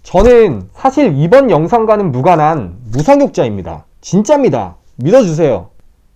저는 사실 이번 영상과는 무관한 무성욕자입니다. 진짜입니다. 믿어주세요.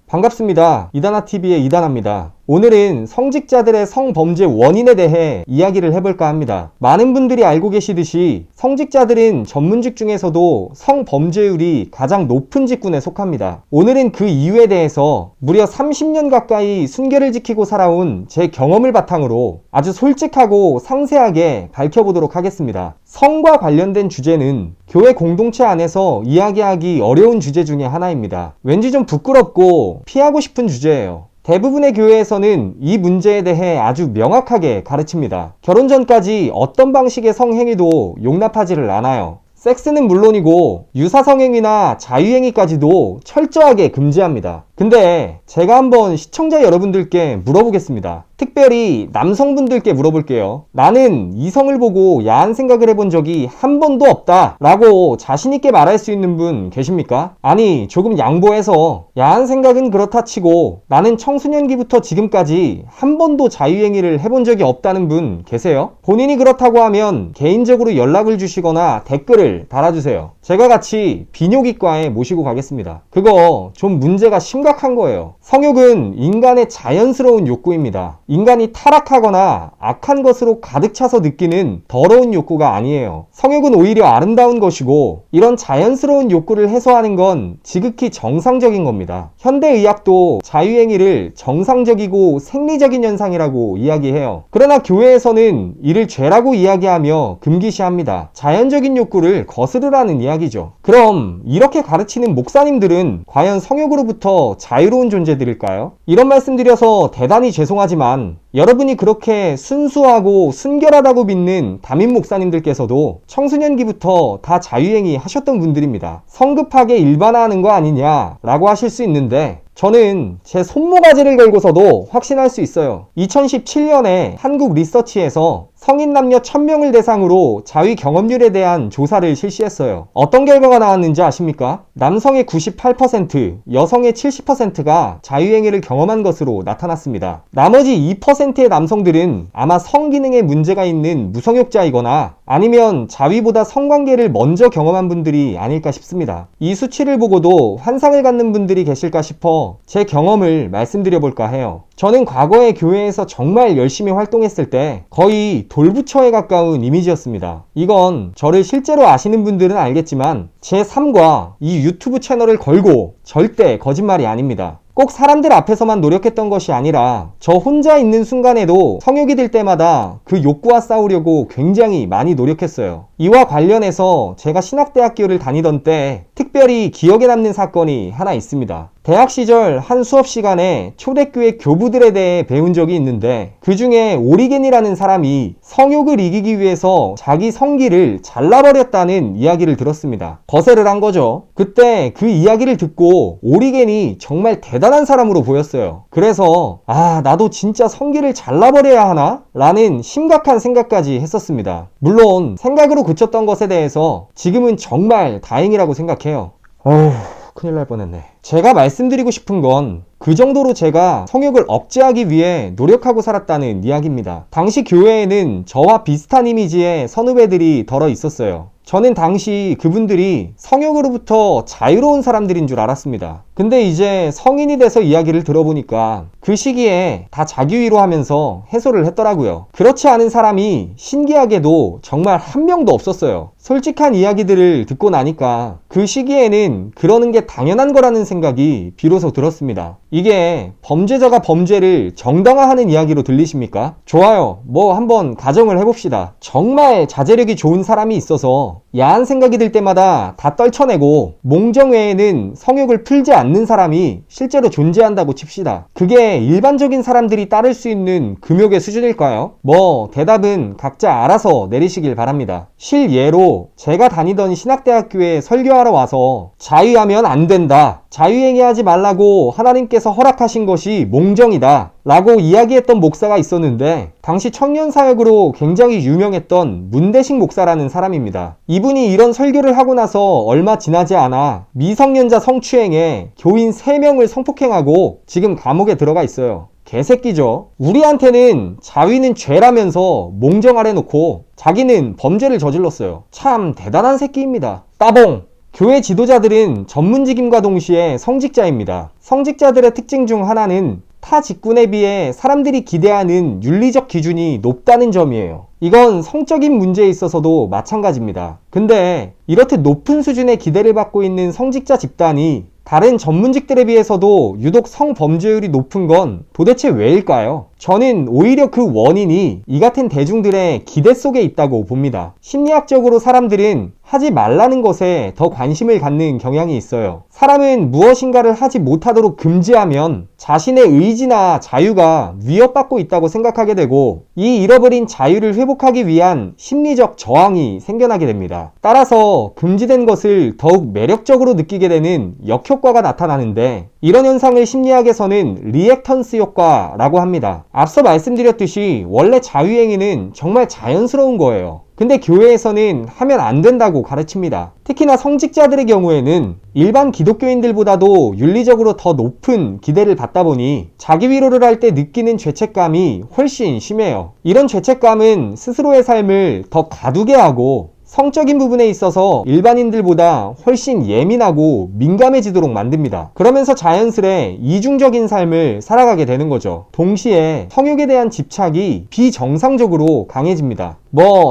반갑습니다. 이다나TV의 이다나입니다. 오늘은 성직자들의 성범죄 원인에 대해 이야기를 해볼까 합니다. 많은 분들이 알고 계시듯이 성직자들은 전문직 중에서도 성범죄율이 가장 높은 직군에 속합니다. 오늘은 그 이유에 대해서 무려 30년 가까이 순결을 지키고 살아온 제 경험을 바탕으로 아주 솔직하고 상세하게 밝혀보도록 하겠습니다. 성과 관련된 주제는 교회 공동체 안에서 이야기하기 어려운 주제 중에 하나입니다. 왠지 좀 부끄럽고 피하고 싶은 주제예요. 대부분의 교회에서는 이 문제에 대해 아주 명확하게 가르칩니다. 결혼 전까지 어떤 방식의 성행위도 용납하지를 않아요. 섹스는 물론이고 유사성행위나 자유행위까지도 철저하게 금지합니다. 근데 제가 한번 시청자 여러분들께 물어보겠습니다. 특별히 남성분들께 물어볼게요. 나는 이성을 보고 야한 생각을 해본 적이 한 번도 없다 라고 자신있게 말할 수 있는 분 계십니까? 아니, 조금 양보해서 야한 생각은 그렇다 치고 나는 청소년기부터 지금까지 한 번도 자유행위를 해본 적이 없다는 분 계세요? 본인이 그렇다고 하면 개인적으로 연락을 주시거나 댓글을 달아주세요. 제가 같이 비뇨기과에 모시고 가겠습니다. 그거 좀 문제가 심각한 거예요. 성욕은 인간의 자연스러운 욕구입니다. 인간이 타락하거나 악한 것으로 가득 차서 느끼는 더러운 욕구가 아니에요. 성욕은 오히려 아름다운 것이고 이런 자연스러운 욕구를 해소하는 건 지극히 정상적인 겁니다. 현대의학도 자유행위를 정상적이고 생리적인 현상이라고 이야기해요. 그러나 교회에서는 이를 죄라고 이야기하며 금기시합니다. 자연적인 욕구를 거스르라는 이야기죠. 그럼 이렇게 가르치는 목사님들은 과연 성욕으로부터 자유로운 존재들일까요? 이런 말씀드려서 대단히 죄송하지만 여러분이 그렇게 순수하고 순결하다고 믿는 담임 목사님들께서도 청소년기부터 다 자유행위 하셨던 분들입니다. 성급하게 일반화하는 거 아니냐 라고 하실 수 있는데 저는 제 손모가지를 걸고서도 확신할 수 있어요. 2017년에 한국 리서치에서 성인 남녀 1000명을 대상으로 자위 경험률에 대한 조사를 실시했어요. 어떤 결과가 나왔는지 아십니까? 남성의 98%, 여성의 70%가 자유행위를 경험한 것으로 나타났습니다. 나머지 2%의 남성들은 아마 성기능에 문제가 있는 무성욕자이거나 아니면 자위보다 성관계를 먼저 경험한 분들이 아닐까 싶습니다. 이 수치를 보고도 환상을 갖는 분들이 계실까 싶어 제 경험을 말씀드려볼까 해요. 저는 과거에 교회에서 정말 열심히 활동했을 때 거의 돌부처에 가까운 이미지였습니다. 이건 저를 실제로 아시는 분들은 알겠지만 제 삶과 이 유튜브 채널을 걸고 절대 거짓말이 아닙니다. 꼭 사람들 앞에서만 노력했던 것이 아니라 저 혼자 있는 순간에도 성욕이 들 때마다 그 욕구와 싸우려고 굉장히 많이 노력했어요. 이와 관련해서 제가 신학대학교를 다니던 때 특별히 기억에 남는 사건이 하나 있습니다. 대학 시절 한 수업 시간에 초대교회 교부들에 대해 배운 적이 있는데 그 중에 오리겐이라는 사람이 성욕을 이기기 위해서 자기 성기를 잘라버렸다는 이야기를 들었습니다. 거세를 한 거죠. 그때 그 이야기를 듣고 오리겐이 정말 대단한 사람으로 보였어요. 그래서 나도 진짜 성기를 잘라버려야 하나? 라는 심각한 생각까지 했었습니다. 물론 생각으로 그쳤던 것에 대해서 지금은 정말 다행이라고 생각해요. 큰일 날 뻔했네. 제가 말씀드리고 싶은 건 그 정도로 제가 성욕을 억제하기 위해 노력하고 살았다는 이야기입니다. 당시 교회에는 저와 비슷한 이미지의 선후배들이 덜어 있었어요. 저는 당시 그분들이 성욕으로부터 자유로운 사람들인 줄 알았습니다. 근데 이제 성인이 돼서 이야기를 들어보니까 그 시기에 다 자기위로 하면서 해소를 했더라고요. 그렇지 않은 사람이 신기하게도 정말 한 명도 없었어요. 솔직한 이야기들을 듣고 나니까 그 시기에는 그러는 게 당연한 거라는 생각이 비로소 들었습니다. 이게 범죄자가 범죄를 정당화하는 이야기로 들리십니까? 좋아요. 한번 가정을 해봅시다. 정말 자제력이 좋은 사람이 있어서 야한 생각이 들 때마다 다 떨쳐내고 몽정 외에는 성욕을 풀지 않는 사람이 실제로 존재한다고 칩시다. 그게 일반적인 사람들이 따를 수 있는 금욕의 수준일까요? 대답은 각자 알아서 내리시길 바랍니다. 실예로 제가 다니던 신학대학교에 설교하러 와서 자유하면 안 된다, 자유행위하지 말라고 하나님께서 허락하신 것이 몽정이다 라고 이야기했던 목사가 있었는데 당시 청년사역으로 굉장히 유명했던 문대식 목사라는 사람입니다. 이분이 이런 설교를 하고 나서 얼마 지나지 않아 미성년자 성추행에 교인 3명을 성폭행하고 지금 감옥에 들어가 있어요. 개새끼죠. 우리한테는 자위는 죄라면서 몽정아래 놓고 자기는 범죄를 저질렀어요. 참 대단한 새끼입니다. 따봉! 교회 지도자들은 전문직임과 동시에 성직자입니다. 성직자들의 특징 중 하나는 타 직군에 비해 사람들이 기대하는 윤리적 기준이 높다는 점이에요. 이건 성적인 문제에 있어서도 마찬가지입니다. 근데 이렇듯 높은 수준의 기대를 받고 있는 성직자 집단이 다른 전문직들에 비해서도 유독 성범죄율이 높은 건 도대체 왜일까요? 저는 오히려 그 원인이 이 같은 대중들의 기대 속에 있다고 봅니다. 심리학적으로 사람들은 하지 말라는 것에 더 관심을 갖는 경향이 있어요. 사람은 무엇인가를 하지 못하도록 금지하면 자신의 의지나 자유가 위협받고 있다고 생각하게 되고 이 잃어버린 자유를 회복하기 위한 심리적 저항이 생겨나게 됩니다. 따라서 금지된 것을 더욱 매력적으로 느끼게 되는 역효과가 나타나는데 이런 현상을 심리학에서는 리액턴스 효과라고 합니다. 앞서 말씀드렸듯이 원래 자유행위는 정말 자연스러운 거예요. 근데 교회에서는 하면 안 된다고 가르칩니다. 특히나 성직자들의 경우에는 일반 기독교인들보다도 윤리적으로 더 높은 기대를 받다 보니 자기 위로를 할 때 느끼는 죄책감이 훨씬 심해요. 이런 죄책감은 스스로의 삶을 더 가두게 하고 성적인 부분에 있어서 일반인들보다 훨씬 예민하고 민감해지도록 만듭니다. 그러면서 자연스레 이중적인 삶을 살아가게 되는 거죠. 동시에 성욕에 대한 집착이 비정상적으로 강해집니다.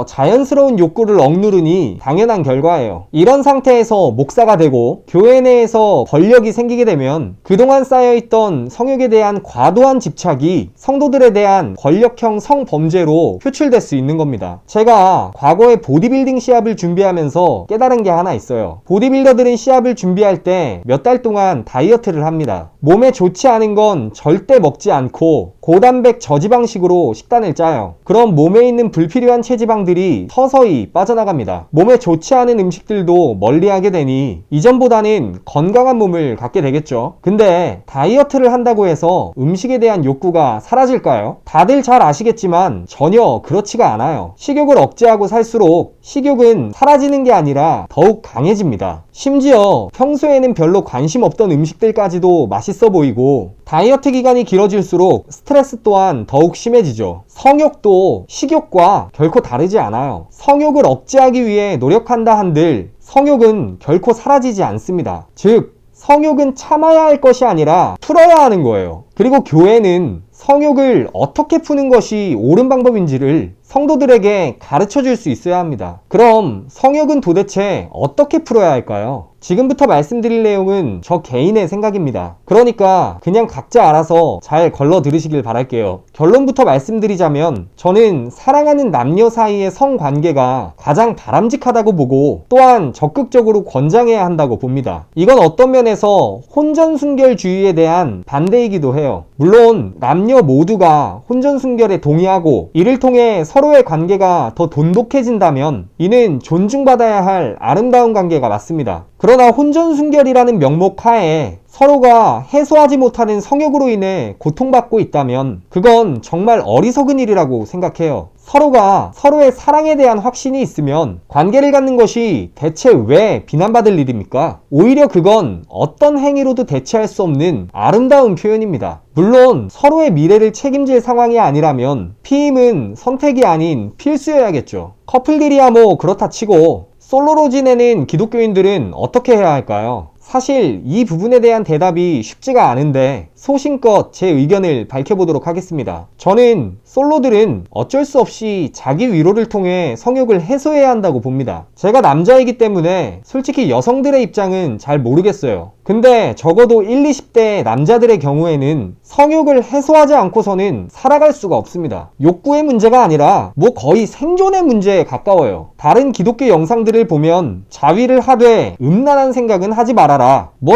자연스러운 욕구를 억누르니 당연한 결과예요. 이런 상태에서 목사가 되고 교회 내에서 권력이 생기게 되면 그동안 쌓여있던 성욕에 대한 과도한 집착이 성도들에 대한 권력형 성범죄로 표출될 수 있는 겁니다. 제가 과거에 보디빌딩 시합을 준비하면서 깨달은 게 하나 있어요. 보디빌더들은 시합을 준비할 때 몇 달 동안 다이어트를 합니다. 몸에 좋지 않은 건 절대 먹지 않고 고단백 저지방식으로 식단을 짜요. 그럼 몸에 있는 불필요한 체지방들이 서서히 빠져나갑니다. 몸에 좋지 않은 음식들도 멀리하게 되니 이전보다는 건강한 몸을 갖게 되겠죠. 근데 다이어트를 한다고 해서 음식에 대한 욕구가 사라질까요? 다들 잘 아시겠지만 전혀 그렇지가 않아요. 식욕을 억제하고 살수록 식욕은 사라지는 게 아니라 더욱 강해집니다. 심지어 평소에는 별로 관심 없던 음식들까지도 맛있어 보이고 다이어트 기간이 길어질수록 스트레스 또한 더욱 심해지죠. 성욕도 식욕과 결코 다르지 않아요. 성욕을 억제하기 위해 노력한다 한들 성욕은 결코 사라지지 않습니다. 즉, 성욕은 참아야 할 것이 아니라 풀어야 하는 거예요. 그리고 교회는 성욕을 어떻게 푸는 것이 옳은 방법인지를 성도들에게 가르쳐 줄 수 있어야 합니다. 그럼 성욕은 도대체 어떻게 풀어야 할까요? 지금부터 말씀드릴 내용은 저 개인의 생각입니다. 그러니까 그냥 각자 알아서 잘 걸러 들으시길 바랄게요. 결론부터 말씀드리자면 저는 사랑하는 남녀 사이의 성관계가 가장 바람직하다고 보고 또한 적극적으로 권장해야 한다고 봅니다. 이건 어떤 면에서 혼전순결주의에 대한 반대이기도 해요. 물론 남녀 모두가 혼전순결에 동의하고 이를 통해 서로의 관계가 더 돈독해진다면 이는 존중받아야 할 아름다운 관계가 맞습니다. 그러나 혼전순결이라는 명목 하에 서로가 해소하지 못하는 성욕으로 인해 고통받고 있다면 그건 정말 어리석은 일이라고 생각해요. 서로가 서로의 사랑에 대한 확신이 있으면 관계를 갖는 것이 대체 왜 비난받을 일입니까? 오히려 그건 어떤 행위로도 대체할 수 없는 아름다운 표현입니다. 물론 서로의 미래를 책임질 상황이 아니라면 피임은 선택이 아닌 필수여야겠죠. 커플들이야 그렇다 치고 솔로로 지내는 기독교인들은 어떻게 해야 할까요? 사실 이 부분에 대한 대답이 쉽지가 않은데 소신껏 제 의견을 밝혀보도록 하겠습니다. 저는 솔로들은 어쩔 수 없이 자기 위로를 통해 성욕을 해소해야 한다고 봅니다. 제가 남자이기 때문에 솔직히 여성들의 입장은 잘 모르겠어요. 근데 적어도 20, 20대 남자들의 경우에는 성욕을 해소하지 않고서는 살아갈 수가 없습니다. 욕구의 문제가 아니라 거의 생존의 문제에 가까워요. 다른 기독교 영상들을 보면 자위를 하되 음란한 생각은 하지 말아라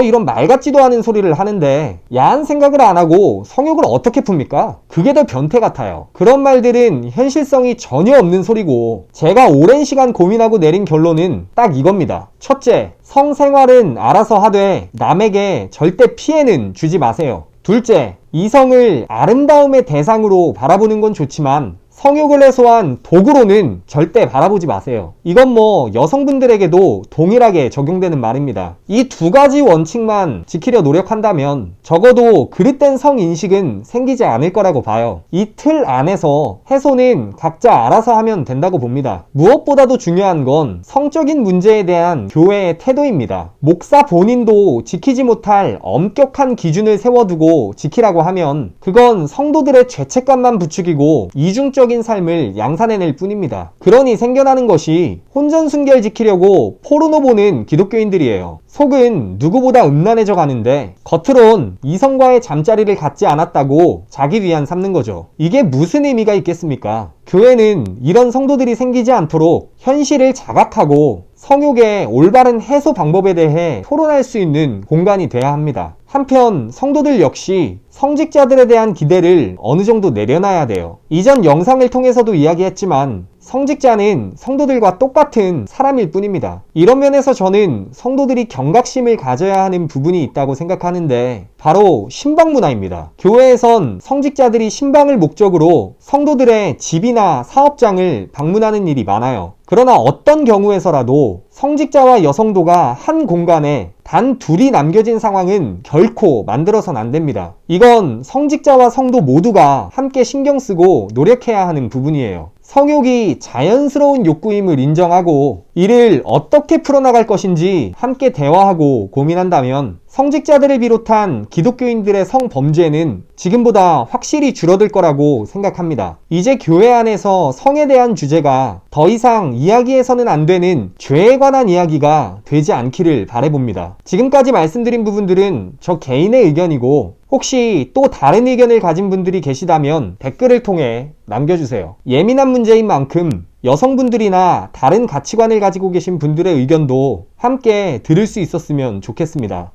이런 말 같지도 않은 소리를 하는데 야한 생각을 안 하고 성욕을 어떻게 풉니까? 그게 더 변태 같아요. 그런 말들은 현실성이 전혀 없는 소리고 제가 오랜 시간 고민하고 내린 결론은 딱 이겁니다. 첫째, 성생활은 알아서 하되 남에게 절대 피해는 주지 마세요. 둘째, 이성을 아름다움의 대상으로 바라보는 건 좋지만 성욕을 해소한 도구로는 절대 바라보지 마세요. 이건 뭐 여성분들에게도 동일하게 적용되는 말입니다. 이 두 가지 원칙만 지키려 노력한다면 적어도 그릇된 성인식은 생기지 않을 거라고 봐요. 이 틀 안에서 해소는 각자 알아서 하면 된다고 봅니다. 무엇보다도 중요한 건 성적인 문제에 대한 교회의 태도입니다. 목사 본인도 지키지 못할 엄격한 기준을 세워두고 지키라고 하면 그건 성도들의 죄책감만 부추기고 이중적인 삶을 양산해낼 뿐입니다. 그러니 생겨나는 것이 혼전순결 지키려고 포르노 보는 기독교인들이에요. 속은 누구보다 음란해져 가는데 겉으론 이성과의 잠자리를 갖지 않았다고 자기 위안 삼는 거죠. 이게 무슨 의미가 있겠습니까? 교회는 이런 성도들이 생기지 않도록 현실을 자각하고 성욕의 올바른 해소 방법에 대해 토론할 수 있는 공간이 돼야 합니다. 한편 성도들 역시 성직자들에 대한 기대를 어느 정도 내려놔야 돼요. 이전 영상을 통해서도 이야기했지만 성직자는 성도들과 똑같은 사람일 뿐입니다. 이런 면에서 저는 성도들이 경각심을 가져야 하는 부분이 있다고 생각하는데 바로 신방 문화입니다. 교회에선 성직자들이 신방을 목적으로 성도들의 집이나 사업장을 방문하는 일이 많아요. 그러나 어떤 경우에서라도 성직자와 여성도가 한 공간에 단 둘이 남겨진 상황은 결코 만들어선 안 됩니다. 이건 성직자와 성도 모두가 함께 신경 쓰고 노력해야 하는 부분이에요. 성욕이 자연스러운 욕구임을 인정하고 이를 어떻게 풀어나갈 것인지 함께 대화하고 고민한다면 성직자들을 비롯한 기독교인들의 성범죄는 지금보다 확실히 줄어들 거라고 생각합니다. 이제 교회 안에서 성에 대한 주제가 더 이상 이야기해서는 안 되는 죄에 관한 이야기가 되지 않기를 바라봅니다. 지금까지 말씀드린 부분들은 저 개인의 의견이고 혹시 또 다른 의견을 가진 분들이 계시다면 댓글을 통해 남겨주세요. 예민한 문제인 만큼 여성분들이나 다른 가치관을 가지고 계신 분들의 의견도 함께 들을 수 있었으면 좋겠습니다.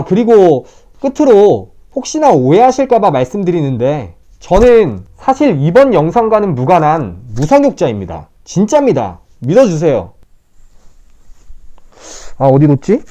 그리고 끝으로 혹시나 오해하실까봐 말씀드리는데 저는 사실 이번 영상과는 무관한 무성욕자입니다. 진짜입니다. 믿어주세요. 어디 뒀지?